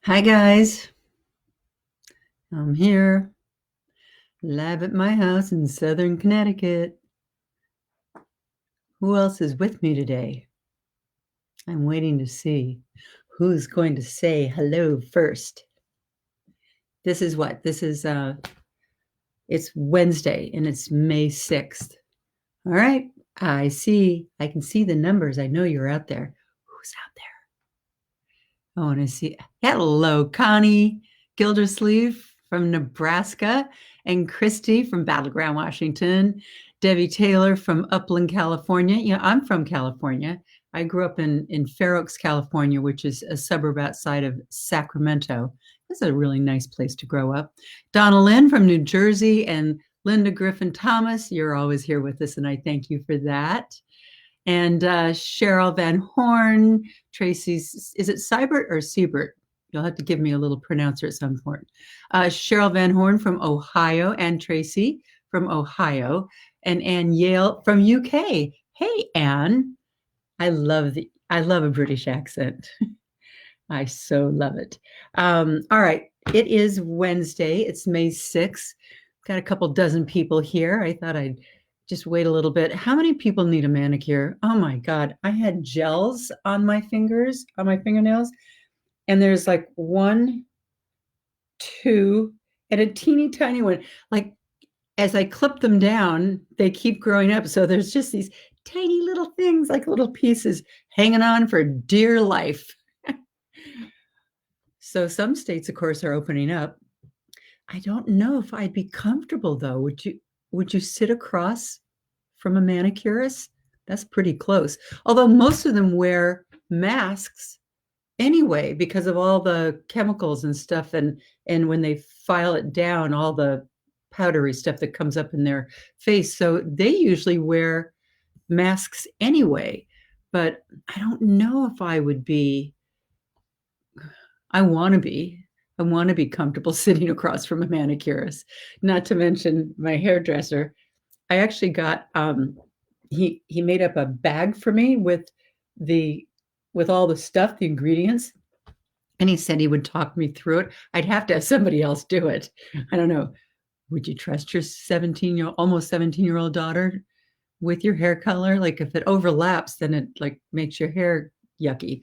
Hi, guys. I'm here live at my house in Southern Connecticut. Who else is with me today? I'm waiting to see who's going to say hello first. This is what? It's Wednesday and it's May 6th. All right. I can see the numbers. I know you're out there. Who's out there? I want to see. Hello, Connie Gildersleeve from Nebraska, and Christy from Battleground, Washington. Debbie Taylor from Upland, California. Yeah, I'm from California. I grew up in Fair Oaks, California, which is a suburb outside of Sacramento. It's a really nice place to grow up. Donna Lynn from New Jersey and Linda Griffin Thomas. You're always here with us, and I thank you for that. And Cheryl Van Horn, Tracy's, is it Seibert or Siebert? You'll have to give me a little pronouncer at some point. Cheryl Van Horn from Ohio, and Tracy from Ohio, and Anne Yale from UK. Hey, Anne, I love a British accent. I so love it. All right, it is Wednesday. It's May 6th. Got a couple dozen people here. I thought I'd just wait a little bit. How many people need a manicure? Oh my God. I had gels on my fingers, on my fingernails, and there's like one, two, and a teeny tiny one. Like as I clip them down, they keep growing up. So there's just these tiny little things, like little pieces hanging on for dear life. So some states, of course, are opening up. I don't know if I'd be comfortable though. Would you sit across from a manicurist? That's pretty close. Although most of them wear masks anyway because of all the chemicals and stuff, and when they file it down, all the powdery stuff that comes up in their face. So they usually wear masks anyway. But I don't know if I would be. I want to be. I want to be comfortable sitting across from a manicurist, not to mention my hairdresser. I actually got he made up a bag for me the with all the stuff, the ingredients, and he said he would talk me through it. I'd have to have somebody else do it. I don't know. Would you trust your 17-year almost 17-year-old daughter with your hair color? Like if it overlaps, then it like makes your hair yucky,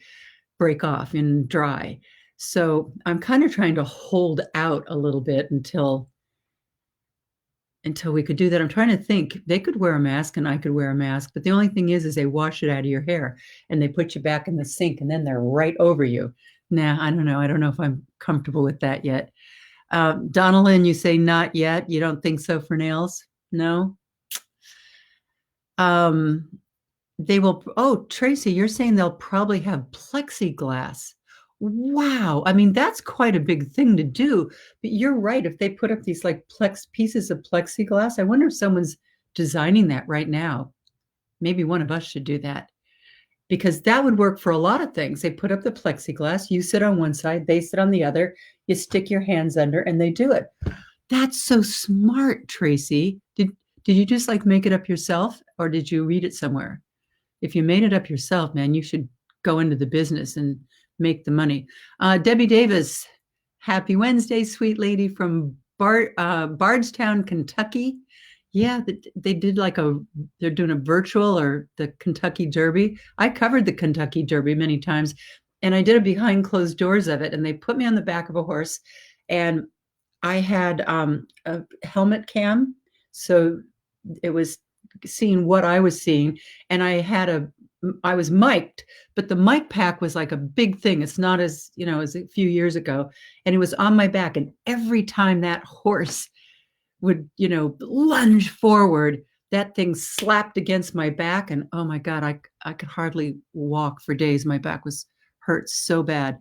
break off and dry. So I'm kind of trying to hold out a little bit until we could do that. I'm trying to think. They could wear a mask and I could wear a mask, but the only thing is they wash it out of your hair and they put you back in the sink and then they're right over you. Nah, I don't know. I don't know if I'm comfortable with that yet. Donalyn, you say not yet. You don't think so for nails? No. Um, they will. Oh, Tracy, you're saying they'll probably have plexiglass. Wow. I mean, that's quite a big thing to do. But you're right. If they put up these like pieces of plexiglass, I wonder if someone's designing that right now. Maybe one of us should do that because that would work for a lot of things. They put up the plexiglass, you sit on one side, they sit on the other, you stick your hands under, and they do it. That's so smart, Tracy. Did you just like make it up yourself or did you read it somewhere? If you made it up yourself, man, you should go into the business and make the money. Debbie Davis, happy Wednesday, sweet lady from Bardstown, Kentucky. Yeah, they did they're doing a virtual or the Kentucky Derby. I covered the Kentucky Derby many times and I did a behind closed doors of it. And they put me on the back of a horse and I had a helmet cam. So it was seeing what I was seeing. And I was mic'd, but the mic pack was like a big thing. It's not as, as a few years ago. And it was on my back. And every time that horse would, lunge forward, that thing slapped against my back. And oh my God, I could hardly walk for days. My back was hurt so bad.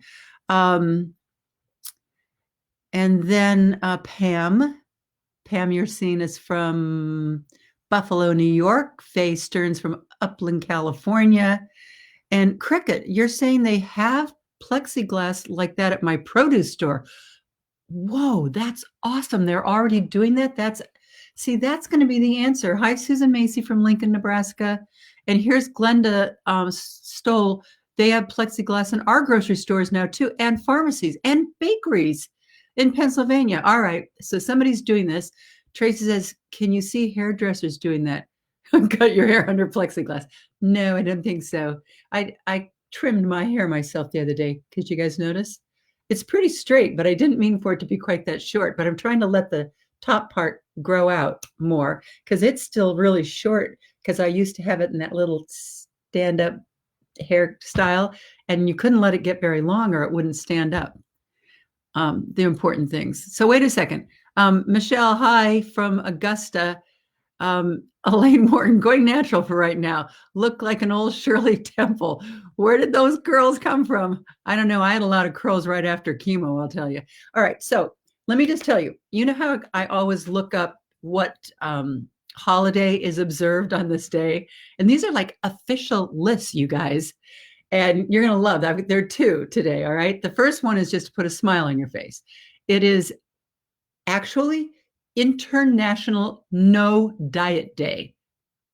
And then Pam, you're seeing is from Buffalo, New York. Faye Stearns from Upland, California. And Cricket, you're saying they have plexiglass like that at my produce store. Whoa, that's awesome. They're already doing that. That's going to be the answer. Hi, Susan Macy from Lincoln, Nebraska. And here's Glenda Stoll. They have plexiglass in our grocery stores now too, and pharmacies and bakeries in Pennsylvania. All right, so somebody's doing this. Tracy says, can you see hairdressers doing that? Cut your hair under plexiglass. No, I don't think so. I trimmed my hair myself the other day. Could you guys notice? It's pretty straight, but I didn't mean for it to be quite that short. But I'm trying to let the top part grow out more because it's still really short because I used to have it in that little stand-up hairstyle, and you couldn't let it get very long or it wouldn't stand up. The important things. So wait a second. Michelle, hi from Augusta. Elaine Morton, going natural for right now. Look like an old Shirley Temple. Where did those curls come from? I don't know. I had a lot of curls right after chemo, I'll tell you. All right. So let me just tell you, you know how I always look up what holiday is observed on this day? And these are like official lists, you guys. And you're going to love that. There are two today. All right. The first one is just to put a smile on your face. It is actually International No Diet Day.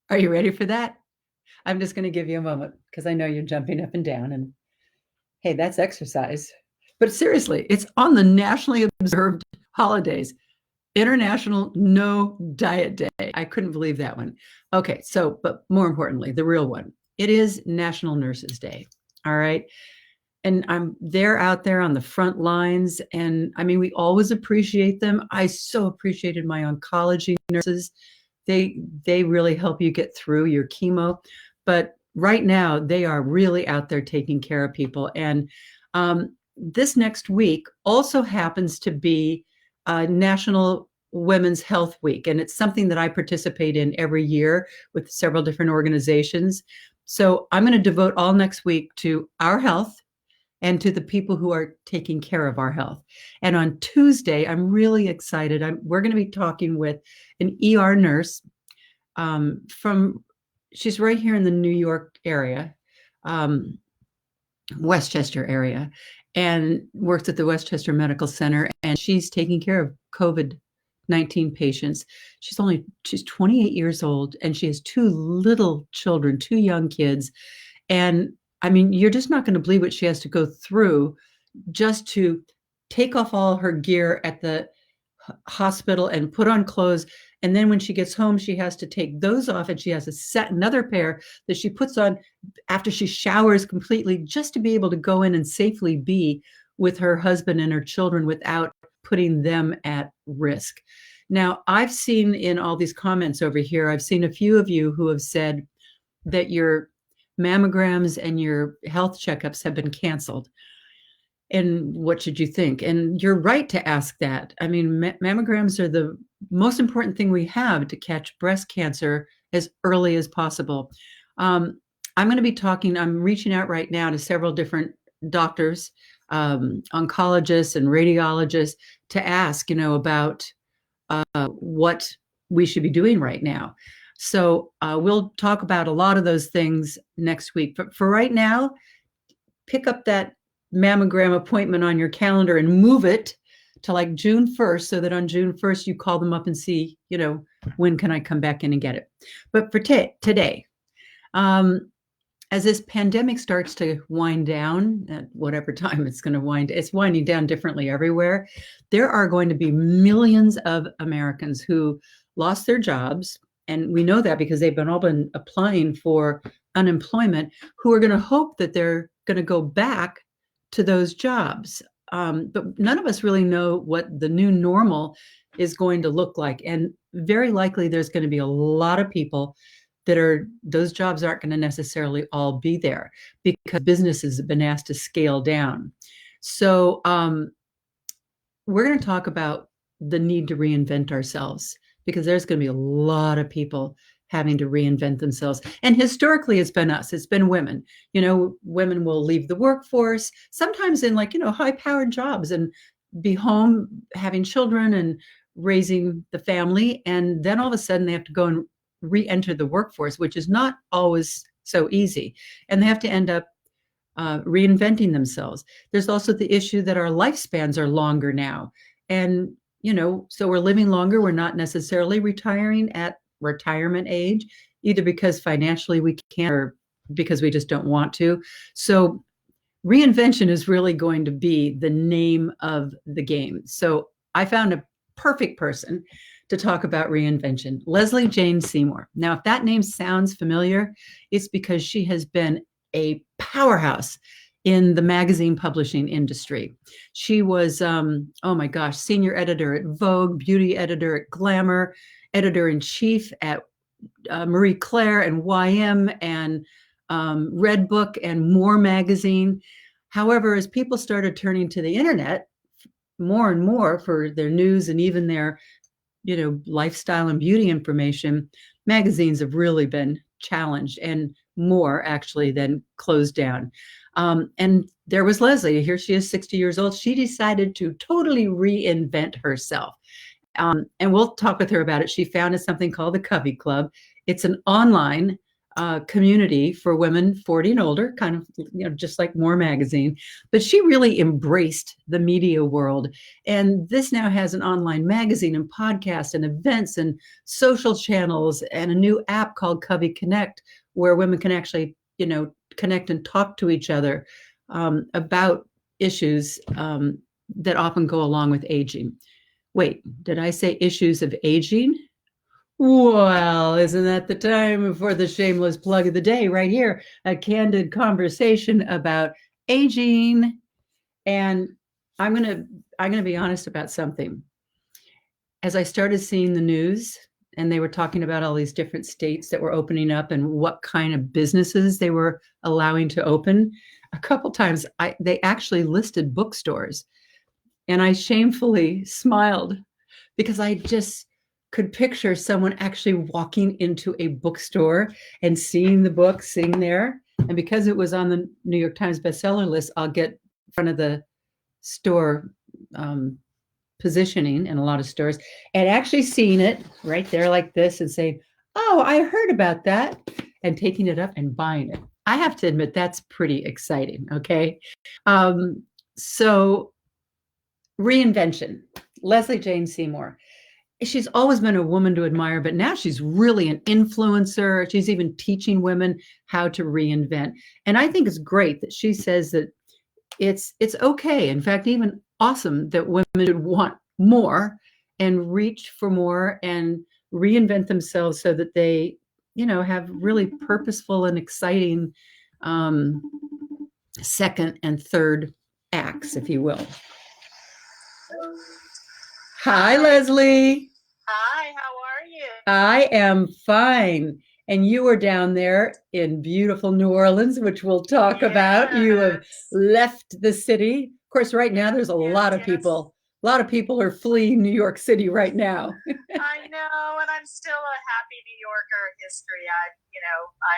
Are you ready for that? I'm just going to give you a moment because I know you're jumping up and down, and hey, that's exercise. But seriously, it's on the nationally observed holidays. International No Diet Day. I couldn't believe that one. Okay, so, but more importantly, the real one. It is National Nurses Day. All right. And they're out there on the front lines. And I mean, we always appreciate them. I so appreciated my oncology nurses. They really help you get through your chemo. But right now, they are really out there taking care of people. And this next week also happens to be National Women's Health Week. And it's something that I participate in every year with several different organizations. So I'm going to devote all next week to our health and to the people who are taking care of our health. And on Tuesday, I'm really excited. We're going to be talking with an ER nurse she's right here in the New York area, Westchester area, and works at the Westchester Medical Center. And she's taking care of COVID-19 patients. She's 28 years old, and she has two little children, two young kids. And I mean, you're just not going to believe what she has to go through just to take off all her gear at the hospital and put on clothes. And then when she gets home, she has to take those off, and she has to set another pair that she puts on after she showers completely, just to be able to go in and safely be with her husband and her children without putting them at risk. Now, I've seen in all these comments over here, I've seen a few of you who have said that your mammograms and your health checkups have been canceled. And what should you think? And you're right to ask that. I mean, mammograms are the most important thing we have to catch breast cancer as early as possible. I'm going to be I'm reaching out right now to several different doctors, oncologists and radiologists to ask, about what we should be doing right now. So we'll talk about a lot of those things next week. But for right now, pick up that mammogram appointment on your calendar and move it to like June 1st, so that on June 1st, you call them up and see, when can I come back in and get it? But for today, as this pandemic starts to wind down at whatever time it's going to it's winding down differently everywhere. There are going to be millions of Americans who lost their jobs. And we know that because they've all been applying for unemployment, who are going to hope that they're going to go back to those jobs. But none of us really know what the new normal is going to look like. And very likely there's going to be a lot of people those jobs aren't going to necessarily all be there because businesses have been asked to scale down. So we're going to talk about the need to reinvent ourselves, because there's going to be a lot of people having to reinvent themselves. And historically, it's been us. It's been women. Women will leave the workforce, sometimes in high-powered jobs, and be home having children and raising the family. And then all of a sudden they have to go and re-enter the workforce, which is not always so easy. And they have to end up reinventing themselves. There's also the issue that our lifespans are longer now. And, so we're living longer. We're not necessarily retiring at retirement age, either because financially we can't, or because we just don't want to. So reinvention is really going to be the name of the game. So I found a perfect person to talk about reinvention, Lesley Jane Seymour. Now, if that name sounds familiar, it's because she has been a powerhouse in the magazine publishing industry. She was, oh my gosh, senior editor at Vogue, beauty editor at Glamour, editor-in-chief at Marie Claire and YM and Red Book and More magazine. However, as people started turning to the internet more and more for their news and even their, lifestyle and beauty information, magazines have really been challenged, and more actually than closed down. And there was Lesley. Here she is, 60 years old. She decided to totally reinvent herself. And we'll talk with her about it. She founded something called the Covey Club. It's an online community for women 40 and older, kind of, just like More magazine. But she really embraced the media world. And this now has an online magazine and podcast and events and social channels and a new app called Covey Connect, where women can actually, connect and talk to each other about issues that often go along with aging. Wait, did I say issues of aging? Well, isn't that the time for the shameless plug of the day right here? A candid conversation about aging. And I'm gonna be honest about something. As I started seeing the news and they were talking about all these different states that were opening up and what kind of businesses they were allowing to open, a couple times they actually listed bookstores. And I shamefully smiled because I just could picture someone actually walking into a bookstore and seeing the book sitting there. And because it was on the New York Times bestseller list, I'll get in front of the store positioning in a lot of stores and actually seeing it right there like this and saying, oh, I heard about that, and taking it up and buying it. I have to admit, that's pretty exciting. Okay. So reinvention, Lesley Jane Seymour. She's always been a woman to admire, but now she's really an influencer. She's even teaching women how to reinvent. And I think it's great that she says that it's okay, in fact, even awesome, that women should want more and reach for more and reinvent themselves so that they, have really purposeful and exciting second and third acts, if you will. Hi, Lesley. Hi, how are you? I am fine. And you are down there in beautiful New Orleans, which we'll talk about. You have left the city. Of course, right now there's a lot of people. A lot of people are fleeing New York City right now. I know, and I'm still a happy New Yorker history.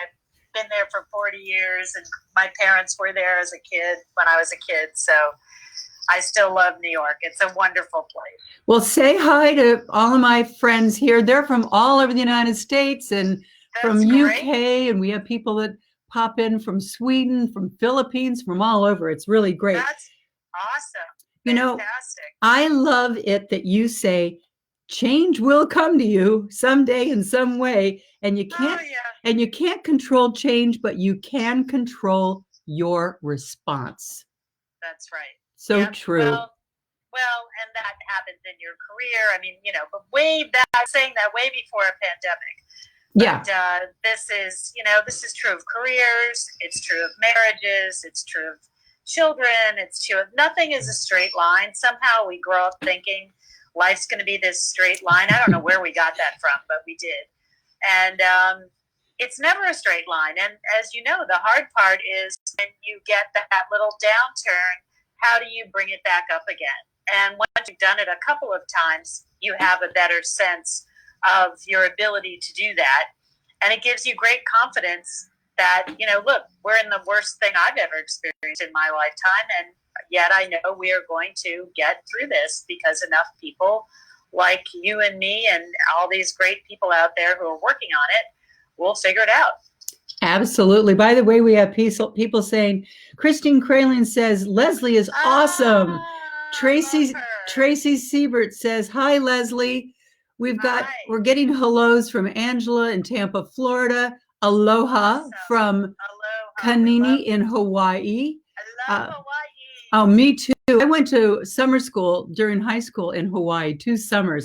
I've been there for 40 years, and my parents were there as a kid when I was a kid. So I still love New York. It's a wonderful place. Well, say hi to all of my friends here. They're from all over the United States and from UK, and we have people that pop in from Sweden, from Philippines, from all over. It's really great. That's awesome. Fantastic. I love it that you say change will come to you someday in some way, and you can't control change, but you can control your response. That's right. So true. Well, and that happens in your career. I mean, but saying that way before a pandemic. But, this is true of careers. It's true of marriages. It's true of children. It's true of nothing is a straight line. Somehow we grow up thinking life's going to be this straight line. I don't know where we got that from, but we did. And it's never a straight line. And as you know, the hard part is when you get that little downturn, how do you bring it back up again? And once you've done it a couple of times, you have a better sense of your ability to do that. And it gives you great confidence that, look, we're in the worst thing I've ever experienced in my lifetime. And yet I know we are going to get through this because enough people like you and me and all these great people out there who are working on it will figure it out. Absolutely. By the way, we have people saying, Christine Cralin says, Lesley is awesome. Tracy Siebert says, hi, Lesley. We're getting hellos from Angela in Tampa, Florida. Aloha from Aloha. Kanini in Hawaii. I love Hawaii. Oh, me too. I went to summer school during high school in Hawaii, 2 summers.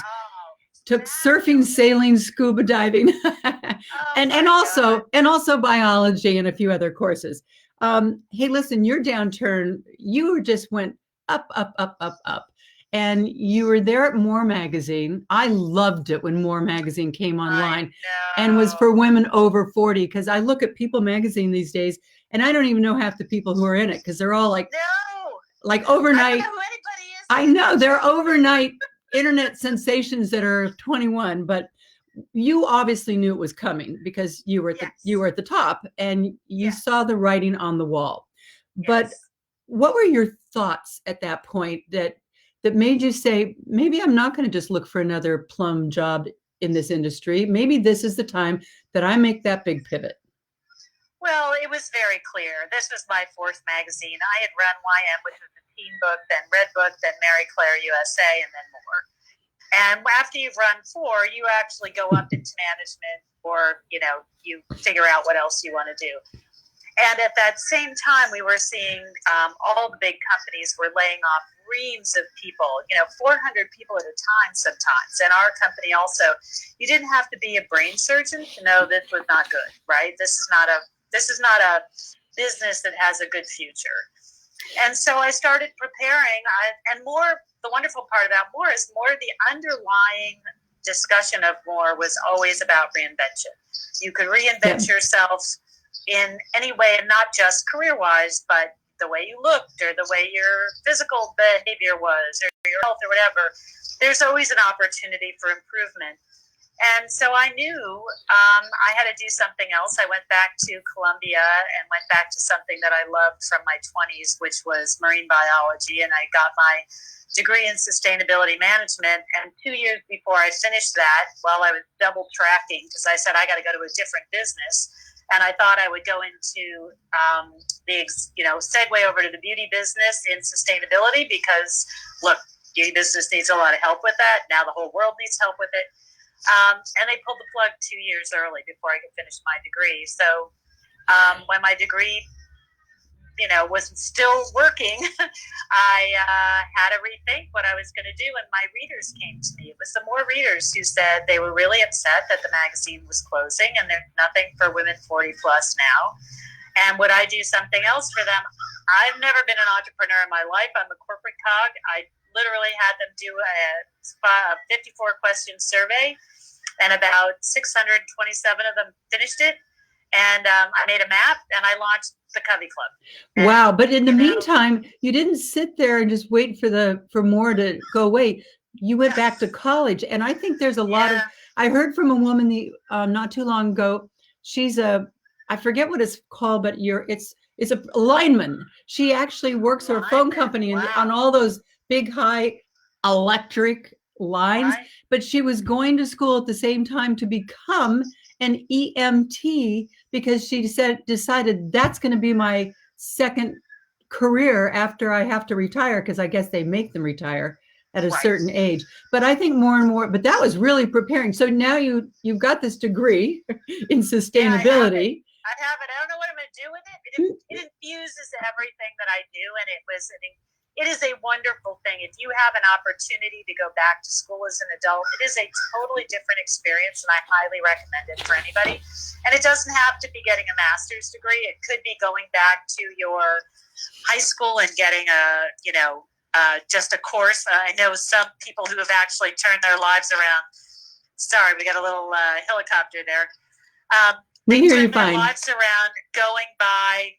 Took surfing, sailing, scuba diving, and also biology and a few other courses. Hey, listen, your downturn, you just went up, up, up, up, up. And you were there at More Magazine. I loved it when More Magazine came online and was for women over 40, because I look at People Magazine these days and I don't even know half the people who are in it, because they're all like overnight. I don't know who anybody is. I know, they're overnight internet sensations that are 21, but you obviously knew it was coming because you were at the top and you saw the writing on the wall. But what were your thoughts at that point that made you say, maybe I'm not going to just look for another plum job in this industry. Maybe this is the time that I make that big pivot? Well, it was very clear. This was my 4th magazine. I had run YM, which was the teen book, then Red Book, then Mary Claire USA, and then More. And after you've run 4, you actually go up into management, or, you figure out what else you want to do. And at that same time, we were seeing all the big companies were laying off reams of people, 400 people at a time sometimes. And our company also, you didn't have to be a brain surgeon to know this was not good, right? This is not a business that has a good future. And so I started preparing, and More, the wonderful part about More is the underlying discussion of More was always about reinvention. You could reinvent yourself in any way, and not just career-wise, but the way you looked, or the way your physical behavior was, or your health, or whatever. There's always an opportunity for improvement. And so I knew I had to do something else. I went back to Columbia and went back to something that I loved from my 20s, which was marine biology. And I got my degree in sustainability management. And 2 years before I finished that, while I was double tracking, because I said I got to go to a different business, and I thought I would go into segue over to the beauty business in sustainability, because look, beauty business needs a lot of help with that. Now the whole world needs help with it. And they pulled the plug 2 years early before I could finish my degree. So when my degree, was still working, I had to rethink what I was going to do. And my readers came to me. It was the More readers who said they were really upset that the magazine was closing and there's nothing for women 40 plus now. And would I do something else for them? I've never been an entrepreneur in my life. I'm a corporate cog. I literally had them do a 54 question survey, and about 627 of them finished it. And I made a map, and I launched the Covey Club. And, wow! But in the meantime, you didn't sit there and just wait for More to go away. You went back to college, and I think there's a lot of. I heard from a woman not too long ago. She's I forget what it's called, but it's a lineman. She actually works for a phone company on all those big high electric lines. Right. But she was going to school at the same time to become an EMT, because she decided that's going to be my second career after I have to retire, because I guess they make them retire at a certain age. But I think more and more, but that was really preparing. So now you've got this degree in sustainability. I have it. I don't know what I'm going to do with it. It infuses everything that I do, and it is a wonderful thing. If you have an opportunity to go back to school as an adult, it is a totally different experience, and I highly recommend it for anybody. And it doesn't have to be getting a master's degree. It could be going back to your high school and getting just a course. I know some people who have actually turned their lives around. Sorry, we got a little helicopter there. They turned their lives around going by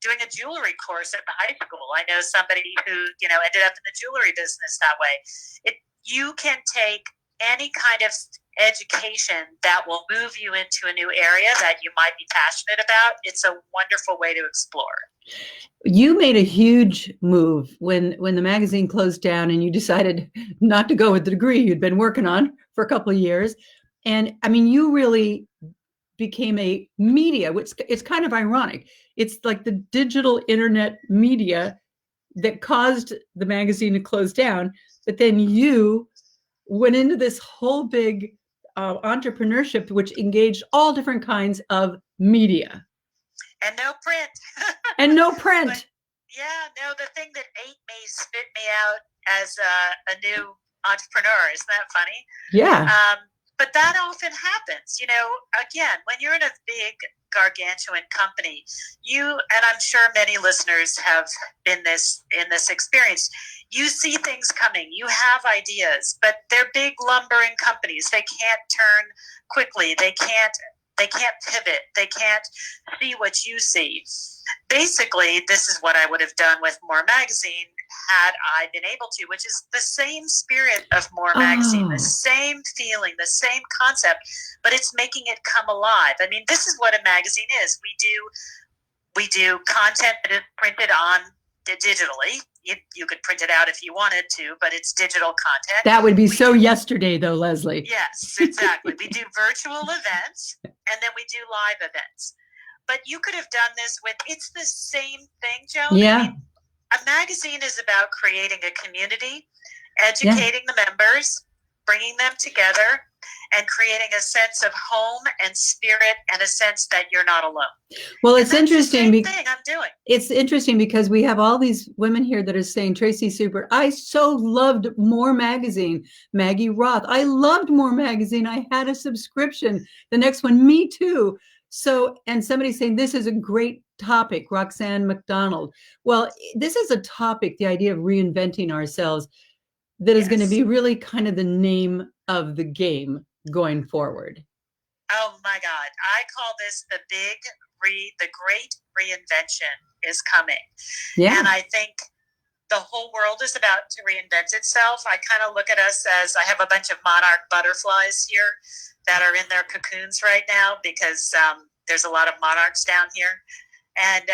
doing a jewelry course at the high school. I know somebody who, ended up in the jewelry business that way. You can take any kind of education that will move you into a new area that you might be passionate about. It's a wonderful way to explore. You made a huge move when the magazine closed down, and you decided not to go with the degree you'd been working on for a couple of years. And I mean, you really became a media, which it's kind of ironic. It's like the digital internet media that caused the magazine to close down. But then you went into this whole big entrepreneurship, which engaged all different kinds of media. And no print. And no print. But, yeah, no, the thing that ate me, spit me out as a new entrepreneur. Isn't that funny? Yeah. But that often happens. Again, when you're in a big, gargantuan company, and I'm sure many listeners have been in this experience, you see things coming, you have ideas, but they're big, lumbering companies. They can't turn quickly. They can't pivot. They can't see what you see. Basically, this is what I would have done with More Magazine had I been able to, which is the same spirit of More Magazine, the same feeling, the same concept, but it's making it come alive. I mean, this is what a magazine is. We do content that is printed on digitally. You could print it out if you wanted to, but it's digital content. That would be yesterday, though, Lesley. Yes, exactly. We do virtual events, and then we do live events. But you could have done this it's the same thing, Joan. Yeah. I mean, a magazine is about creating a community, educating the members, bringing them together, and creating a sense of home and spirit and a sense that you're not alone. Well, it's interesting. The same thing I'm doing. It's interesting because we have all these women here that are saying, Tracy Super, I so loved More Magazine. Maggie Roth, I loved More Magazine. I had a subscription. The next one, me too. So, and somebody saying, this is a great topic, Roxanne McDonald. Well, this is a topic, the idea of reinventing ourselves, that is going to be really kind of the name of the game going forward. Oh my God. I call this the great reinvention is coming. Yeah. And I think the whole world is about to reinvent itself. I kind of look at us as, I have a bunch of monarch butterflies here that are in their cocoons right now because there's a lot of monarchs down here. And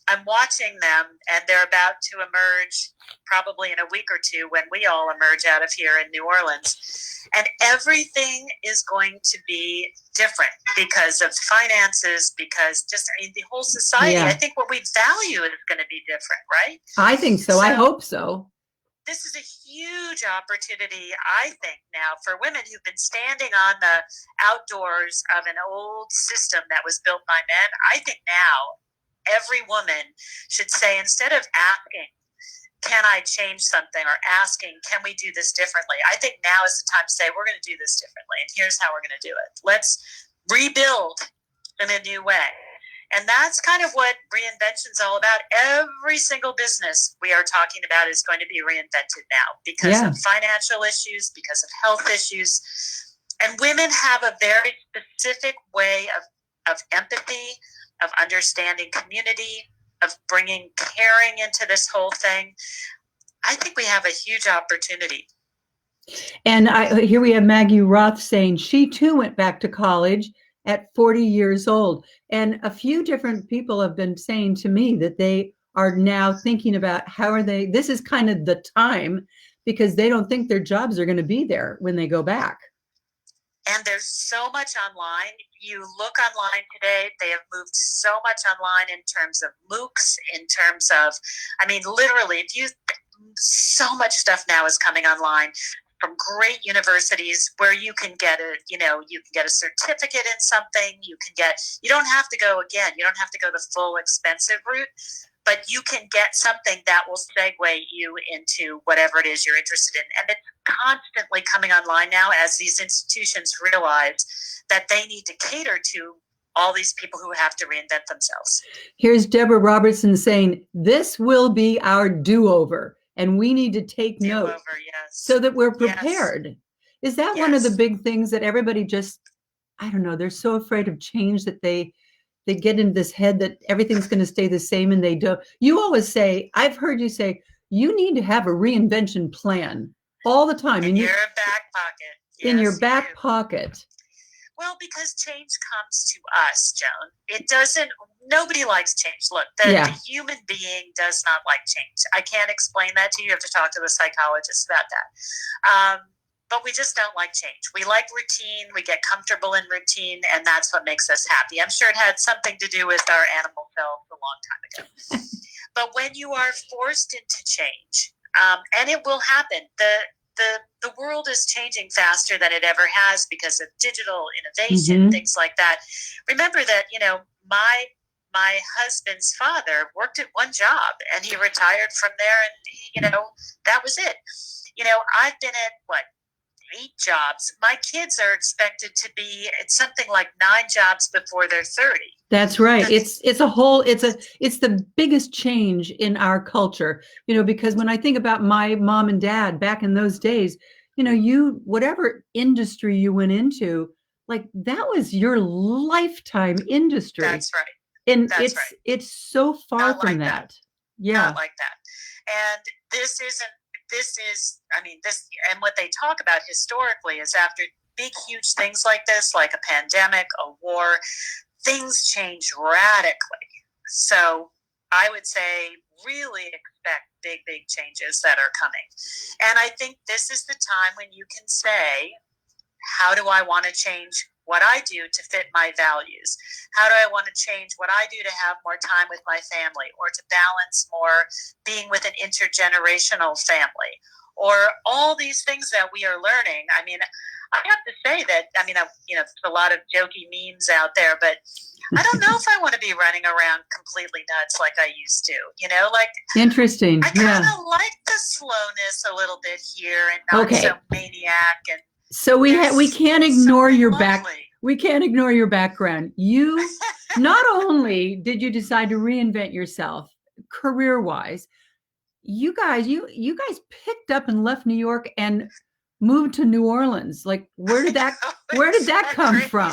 I'm watching them, and they're about to emerge probably in a week or two when we all emerge out of here in New Orleans. And everything is going to be different because of finances, because the whole society. Yeah. I think what we value is going to be different, right? I think so. I hope so. This is a huge opportunity, I think, now for women who've been standing on the outdoors of an old system that was built by men. I think now every woman should say, instead of asking, can I change something, or asking, can we do this differently? I think now is the time to say, we're going to do this differently, and here's how we're going to do it. Let's rebuild in a new way. And that's kind of what Reinvention's all about. Every single business we are talking about is going to be reinvented now because of financial issues, because of health issues. And women have a very specific way of empathy, of understanding community, of bringing caring into this whole thing. I think we have a huge opportunity. And here we have Maggie Roth saying she too went back to college at 40 years old. And a few different people have been saying to me that they are now thinking about this is kind of the time, because they don't think their jobs are going to be there when they go back. And there's so much online. You look online today, they have moved so much online in terms of MOOCs, in terms of, literally, so much stuff now is coming online from great universities where you can get a certificate in something. You don't have to go the full expensive route, but you can get something that will segue you into whatever it is you're interested in. And it's constantly coming online now as these institutions realize that they need to cater to all these people who have to reinvent themselves. Here's Deborah Robertson saying, this will be our do-over, and we need to take note so that we're prepared. Yes. Is that one of the big things that everybody just, I don't know, they're so afraid of change that they get into this head that everything's going to stay the same, and they don't. You always say, I've heard you say, you need to have a reinvention plan all the time. In your back pocket. Yes, in your back pocket. Well, because change comes to us, Joan. Nobody likes change. Look, the human being does not like change. I can't explain that to you. You have to talk to the psychologist about that. But we just don't like change. We like routine. We get comfortable in routine, and that's what makes us happy. I'm sure it had something to do with our animal selves a long time ago. But when you are forced into change, and it will happen, the world is changing faster than it ever has because of digital innovation, things like that. Remember that, my husband's father worked at one job and he retired from there, and that was it. I've been at 8 jobs. My kids are expected to be at something like 9 jobs before they're 30. That's right. It's the biggest change in our culture, because when I think about my mom and dad back in those days, whatever industry you went into, like that was your lifetime industry. That's right. And it's so far Not from like that. Yeah. Not like that. And this and what they talk about historically is after big, huge things like this, like a pandemic, a war, things change radically. So I would say really expect big, big changes that are coming. And I think this is the time when you can say, how do I want to change what I do to fit my values? How do I want to change what I do to have more time with my family, or to balance more being with an intergenerational family, or all these things that we are learning? I mean, I have to say that, there's a lot of jokey memes out there, but I don't know if I want to be running around completely nuts like I used to, Interesting. I kind of like the slowness a little bit here and not so maniac. And so we can't ignore your we can't ignore your background. You not only did you decide to reinvent yourself career-wise, you guys picked up and left New York and moved to New Orleans. Like, where did that come from?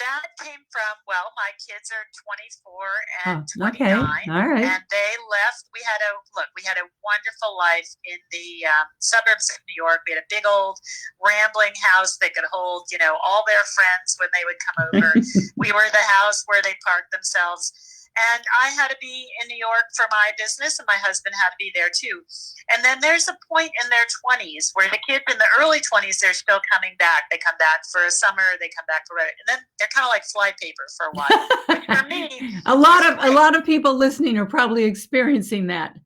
That came from, my kids are 24 and 29. All right. And they left. We had a wonderful life in the suburbs of New York. We had a big old rambling house that could hold, all their friends when they would come over. We were the house where they parked themselves. And I had to be in New York for my business, and my husband had to be there too. And then there's a point in their 20s where the kids in the early 20s, they're still coming back. They come back for a summer, they come back for and then they're kind of like flypaper for a while. Which for me, a lot of people listening are probably experiencing that.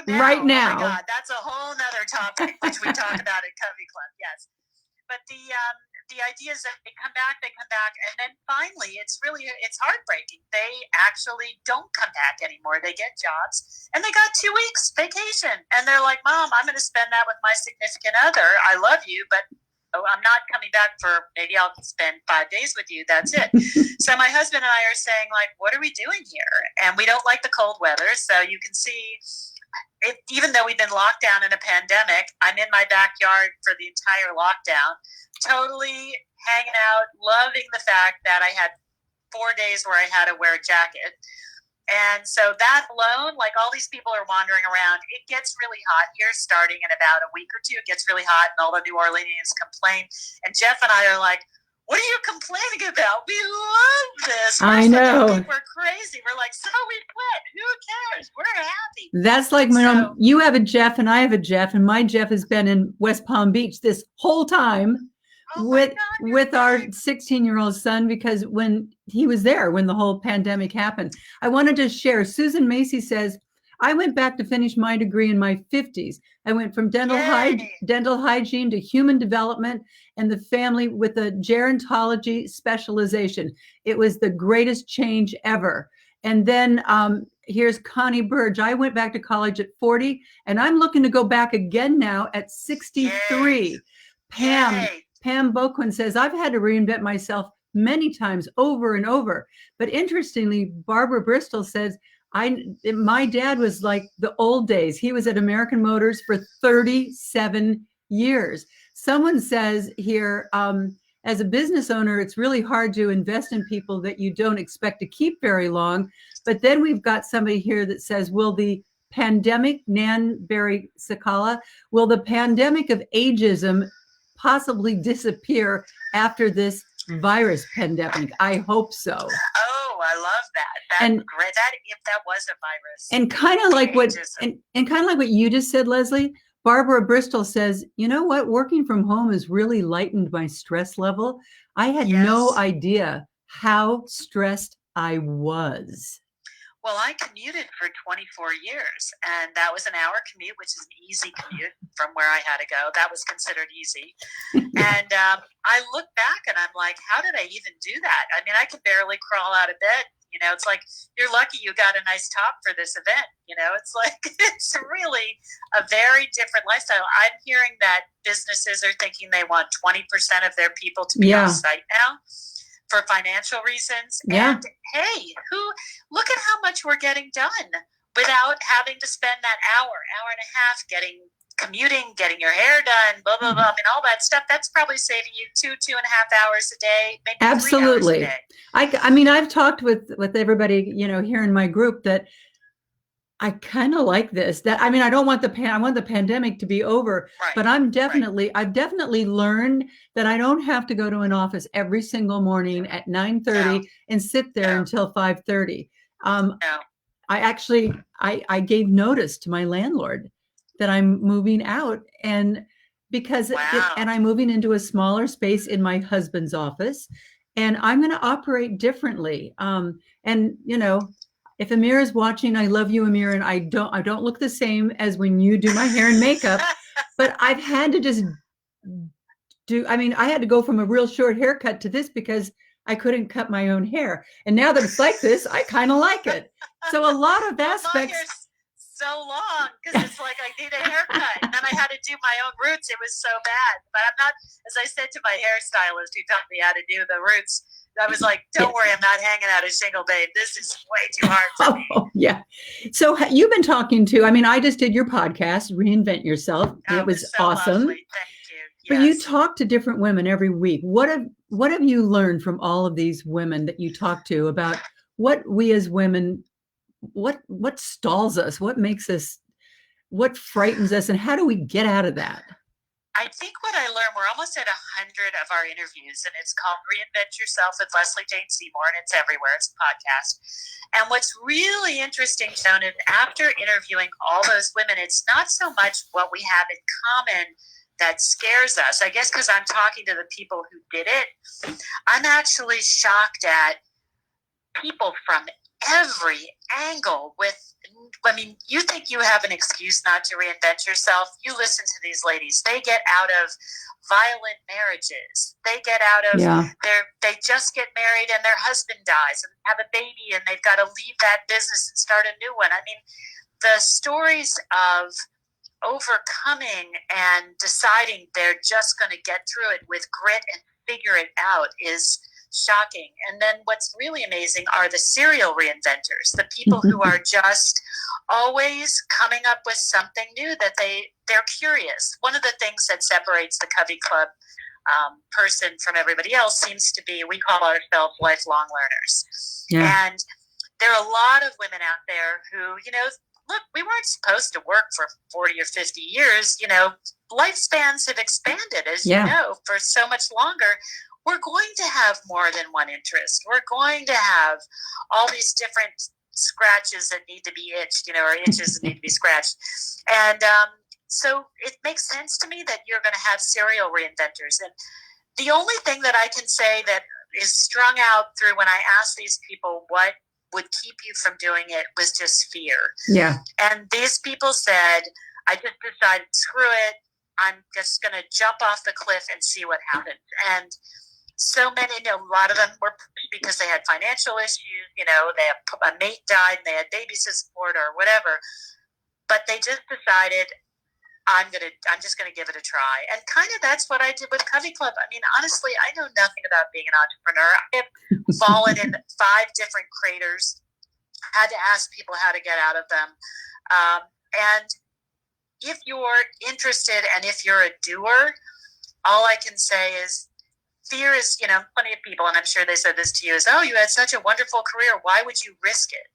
Right now. Oh my God, that's a whole nother topic which we talk about at Covey Club. Yes, but the idea is that they come back, and then finally, it's heartbreaking. They actually don't come back anymore. They get jobs, and they got 2 weeks vacation, and they're like, "Mom, I'm going to spend that with my significant other. I love you, but I'm not coming back for, maybe I'll spend 5 days with you. That's it." So my husband and I are saying, like, what are we doing here? And we don't like the cold weather, so you can see. Even though we've been locked down in a pandemic, I'm in my backyard for the entire lockdown, totally hanging out, loving the fact that I had 4 days where I had to wear a jacket. And so that alone, like all these people are wandering around, it gets really hot here starting in about a week or two. It gets really hot and all the New Orleanians complain. And Jeff and I are like, what are you complaining about? We love this. I know. We're crazy. We're like, so we quit. Who cares? We're happy. That's like when you have a Jeff and I have a Jeff, and my Jeff has been in West Palm Beach this whole time with our 16-year-old son, because when he was there, when the whole pandemic happened. I wanted to share. Susan Macy says, I went back to finish my degree in my 50s. I went from dental hygiene to human development and the family with a gerontology specialization. It was the greatest change ever. And then here's Connie Burge. I went back to college at 40, and I'm looking to go back again now at 63. Pam Boquin says, I've had to reinvent myself many times over and over. But interestingly, Barbara Bristol says, my dad was like the old days. He was at American Motors for 37 years. Someone says here, as a business owner, it's really hard to invest in people that you don't expect to keep very long. But then we've got somebody here that says, will the pandemic, Nan Berry Sakala, will the pandemic of ageism possibly disappear after this virus pandemic? I hope so. Oh, I love that. That's great. If that was a virus. And kind of like what you just said, Lesley, Barbara Bristol says, you know what? Working from home has really lightened my stress level. I had no idea how stressed I was. Well, I commuted for 24 years, and that was an hour commute, which is an easy commute from where I had to go. That was considered easy. And I look back and I'm like, how did I even do that? I mean, I could barely crawl out of bed. You know, it's like, you're lucky you got a nice top for this event. You know, it's like, it's really a very different lifestyle. I'm hearing that businesses are thinking they want 20% of their people to be on site now for financial reasons. Yeah. And hey, look at how much we're getting done without having to spend that hour and a half commuting, getting your hair done, blah, blah, blah. I mean, all that stuff, that's probably saving you 2.5 hours a day, maybe Absolutely. 3 hours a day. I mean, I've talked with everybody, you know, here in my group that I kind of like this. That, I mean, I don't want I want the pandemic to be over, but I've definitely learned that I don't have to go to an office every single morning at 9:30 and sit there until 5:30. I actually, I gave notice to my landlord that I'm moving out, and because and I'm moving into a smaller space in my husband's office, and I'm going to operate differently. And you know, if Amir is watching, I love you, Amir, and I don't look the same as when you do my hair and makeup, but I've had to just I mean, I had to go from a real short haircut to this because I couldn't cut my own hair. And now that it's like this, I kind of like it. So a lot of aspects. So long, because it's like I need a haircut, and then I had to do my own roots. It was so bad, but I'm not, as I said to my hairstylist who taught me how to do the roots, I was like, don't worry, I'm not hanging out a shingle, babe. This is way too hard for me. Yeah. So you've been talking to, I mean, I just did your podcast, Reinvent Yourself. It was so awesome. Lovely. Thank you. Yes. But you talk to different women every week. What have you learned from all of these women that you talk to about what we as women, what stalls us, what makes us, what frightens us, and how do we get out of that? I think what I learned, we're almost at 100 of our interviews, and it's called Reinvent Yourself with Lesley Jane Seymour, and it's everywhere. It's a podcast. And what's really interesting, Joan, is after interviewing all those women, it's not so much what we have in common that scares us. I guess because I'm talking to the people who did it, I'm actually shocked at people from every angle I mean, you think you have an excuse not to reinvent yourself? You listen to these ladies. They get out of violent marriages. They get out of they just get married and their husband dies and have a baby and they've got to leave that business and start a new one. I mean, the stories of overcoming and deciding they're just going to get through it with grit and figure it out is shocking. And then what's really amazing are the serial reinventors, the people who are just always coming up with something new that they're curious. One of the things that separates the Covey Club person from everybody else seems to be, we call ourselves lifelong learners. Yeah. And there are a lot of women out there who, you know, look, we weren't supposed to work for 40 or 50 years. You know, lifespans have expanded, as you know, for so much longer. We're going to have more than one interest. We're going to have all these different scratches that need to be itched, you know, or itches that need to be scratched. And so it makes sense to me that you're going to have serial reinventors. And the only thing that I can say that is strung out through when I ask these people what would keep you from doing it was just fear. Yeah. And these people said, I just decided, screw it. I'm just going to jump off the cliff and see what happens. And so many, you know, a lot of them were because they had financial issues, you know, a mate died and they had baby support or whatever. But they just decided, I'm just going to give it a try. And kind of that's what I did with Covey Club. I mean, honestly, I know nothing about being an entrepreneur. I have fallen in 5 different craters, had to ask people how to get out of them. And if you're interested and if you're a doer, all I can say is fear is, you know, plenty of people, and I'm sure they said this to you, is, oh, you had such a wonderful career. Why would you risk it?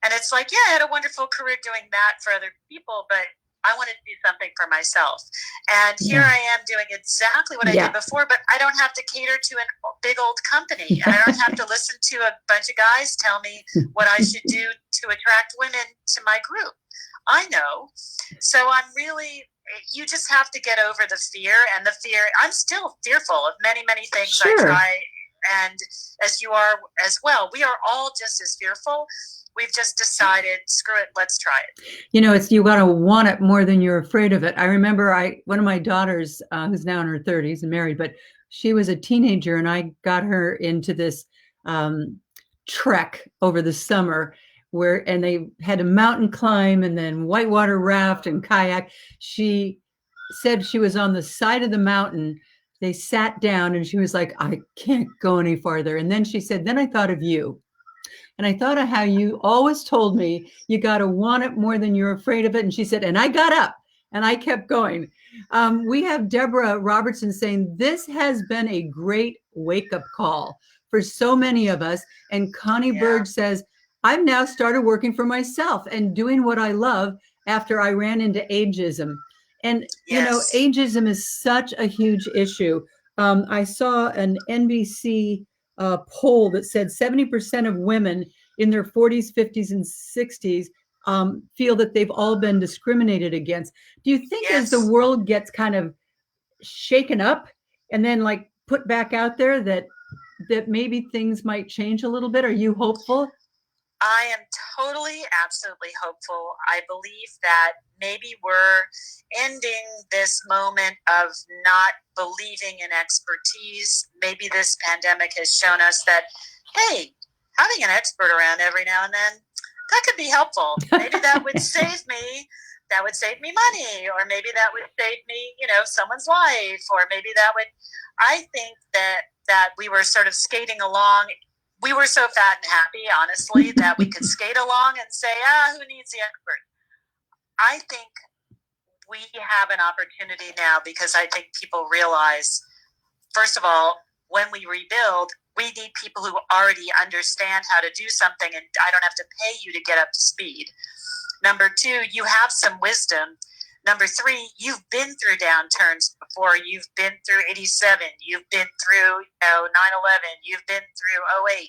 And it's like, yeah, I had a wonderful career doing that for other people, but I wanted to do something for myself. And here I am doing exactly what I did before, but I don't have to cater to a big old company. I don't have to listen to a bunch of guys tell me what I should do to attract women to my group. I know. So I'm really, you just have to get over the fear. And the fear, I'm still fearful of many, many things I try. And as you are as well, we are all just as fearful. we've just decided, screw it, let's try it. It's, you got to want it more than you're afraid of it. I remember one of my daughters, who's now in her 30s and married, but she was a teenager, and I got her into this trek over the summer and they had a mountain climb and then whitewater raft and kayak. She said she was on the side of the mountain. They sat down and she was like, I can't go any farther. And then she said, then I thought of you. And I thought of how you always told me you got to want it more than you're afraid of it. And she said, and I got up and I kept going. We have Deborah Robertson saying, this has been a great wake-up call for so many of us. And Connie Burge says, I've now started working for myself and doing what I love after I ran into ageism. And, ageism is such a huge issue. I saw an NBC poll that said 70% of women in their 40s, 50s, and 60s feel that they've all been discriminated against. Do you think as the world gets kind of shaken up and then like put back out there that maybe things might change a little bit? Are you hopeful? I am totally, absolutely hopeful. I believe that maybe we're ending this moment of not believing in expertise. Maybe this pandemic has shown us that, hey, having an expert around every now and then, that could be helpful. Maybe that would save me. That would save me money, or maybe that would save me, someone's life, or maybe that would. I think that we were sort of skating along. We were so fat and happy, honestly, that we could skate along and say, who needs the expert? I think we have an opportunity now, because I think people realize, first of all, when we rebuild, we need people who already understand how to do something, and I don't have to pay you to get up to speed. Number two, you have some wisdom. Number three, you've been through downturns before. You've been through 87. You've been through 9/11. You've been through 08.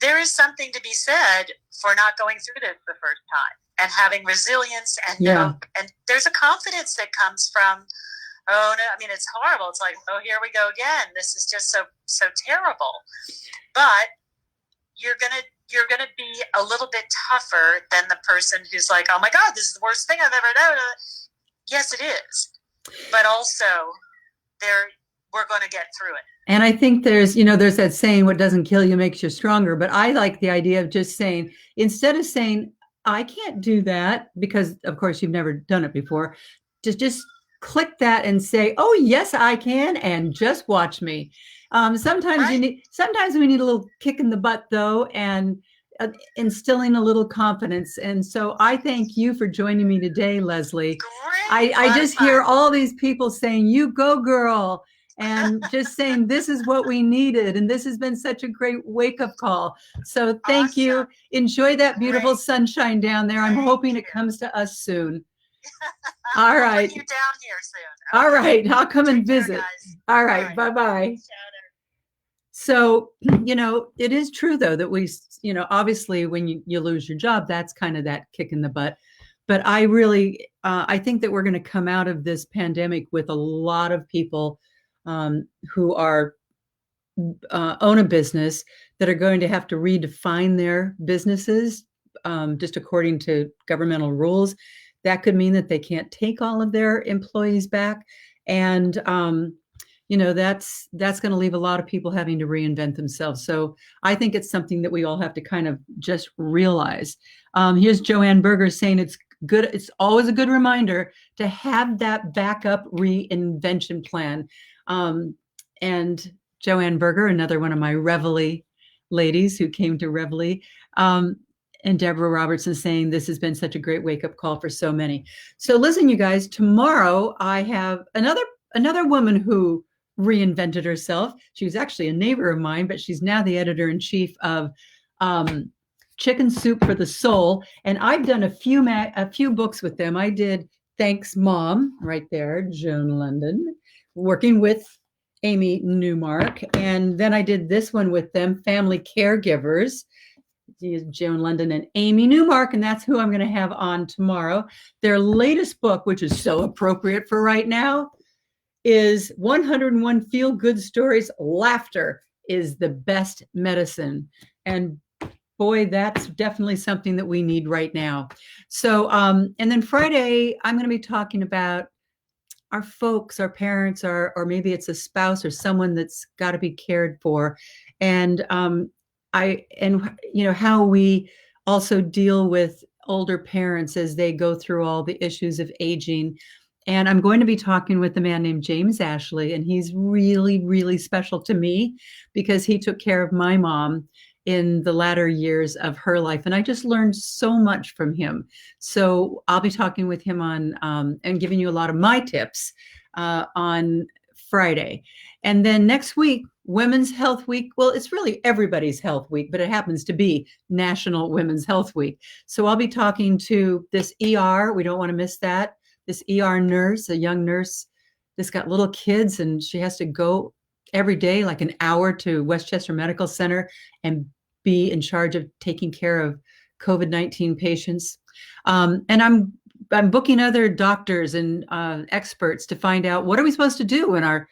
There is something to be said for not going through this the first time and having resilience. And and there's a confidence that comes from, oh no, I mean, it's horrible. It's like, oh, here we go again. This is just so terrible. But you're gonna be a little bit tougher than the person who's like, oh my God, this is the worst thing I've ever done. Yes, it is. But also, we're going to get through it. And I think there's that saying, what doesn't kill you makes you stronger. But I like the idea of just saying, instead of saying, I can't do that, because of course you've never done it before, just click that and say, oh yes, I can, and just watch me. Sometimes we need a little kick in the butt though, and instilling a little confidence. And so I thank you for joining me today, Lesley. I just hear all these people saying, you go girl, and just saying this is what we needed. And this has been such a great wake-up call. So thank you. Enjoy that beautiful sunshine down there. I'm hoping it comes to us soon. All right. I'll put you down here soon. All right. I'll come and visit. All right. Bye-bye. So, it is true, though, that we, obviously when you lose your job, that's kind of that kick in the butt. But I really, I think that we're going to come out of this pandemic with a lot of people who are own a business that are going to have to redefine their businesses just according to governmental rules. That could mean that they can't take all of their employees back. And, that's going to leave a lot of people having to reinvent themselves. So I think it's something that we all have to kind of just realize. Here's Joanne Berger saying it's good. It's always a good reminder to have that backup reinvention plan. And Joanne Berger, another one of my Reveille ladies who came to Reveille, and Deborah Robertson saying this has been such a great wake-up call for so many. So listen, you guys, tomorrow I have another woman who reinvented herself. She was actually a neighbor of mine, but she's now the editor-in-chief of Chicken Soup for the Soul. And I've done a few books with them. I did Thanks Mom, right there, Joan Lunden, working with Amy Newmark. And then I did this one with them, Family Caregivers, Joan Lunden and Amy Newmark, and that's who I'm going to have on tomorrow. Their latest book, which is so appropriate for right now, is 101 Feel Good Stories. Laughter is the best medicine. And boy, that's definitely something that we need right now. So, and then Friday, I'm going to be talking about our folks, our parents, or maybe it's a spouse or someone that's got to be cared for. And how we also deal with older parents as they go through all the issues of aging. And I'm going to be talking with a man named James Ashley, and he's really, really special to me because he took care of my mom in the latter years of her life. And I just learned so much from him. So I'll be talking with him on and giving you a lot of my tips on Friday. And then next week, Women's Health Week. Well, it's really everybody's health week, but it happens to be National Women's Health Week. So I'll be talking to this ER. We don't want to miss that. This ER nurse, a young nurse that's got little kids, and she has to go every day, like an hour, to Westchester Medical Center and be in charge of taking care of COVID-19 patients. And I'm booking other doctors and experts to find out what are we supposed to do when our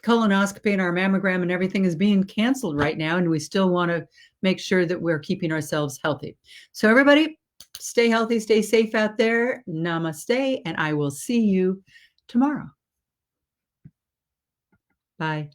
colonoscopy and our mammogram and everything is being canceled right now, and we still want to make sure that we're keeping ourselves healthy. So everybody, stay healthy, stay safe out there. Namaste, and I will see you tomorrow. Bye.